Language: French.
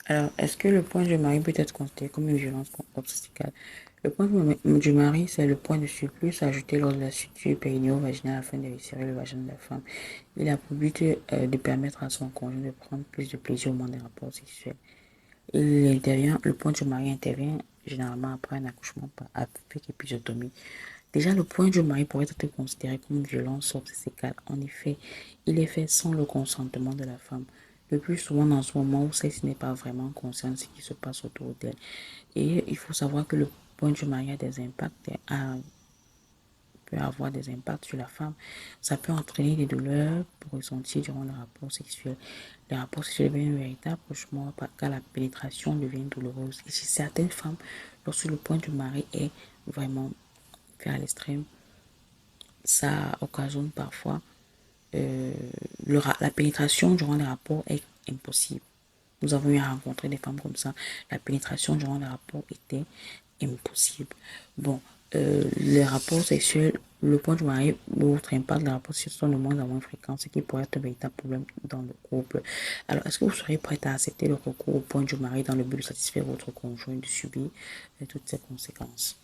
Alors, est-ce que le point du mari peut être considéré comme une violence obstétricale? Le point du mari, c'est le point de surplus ajouté lors de la suture périnéo-vaginale afin d'éviscérer le vagin de la femme. Il a pour but de permettre à son conjoint de prendre plus de plaisir au moment des rapports sexuels. Le point du mari intervient généralement après un accouchement avec épisiotomie. Déjà, le point du mari pourrait être considéré comme une violence obstétricale. En effet, il est fait sans le consentement de la femme. Le plus souvent dans ce moment où celle-ci n'est pas vraiment consciente de ce qui se passe autour d'elle. Et il faut savoir que le point du mari a des impacts, peut avoir des impacts sur la femme. Ça peut entraîner des douleurs pour ressentir durant le rapport sexuel. Le rapport sexuel devient un véritable cauchemar car la pénétration devient douloureuse. Et chez certaines femmes, lorsque le point du mari est vraiment fait à l'extrême, ça occasionne parfois euh, la pénétration durant les rapports est impossible. Nous avons eu à rencontrer des femmes comme ça. La pénétration durant les rapports était impossible. Bon, les rapports sexuels, le point du mari, l'autre impact des rapports sexuels sont de moins en moins fréquents, ce qui pourrait être un véritable problème dans le couple. Alors, est-ce que vous serez prête à accepter le recours au point du mari dans le but de satisfaire votre conjoint et de subir toutes ces conséquences?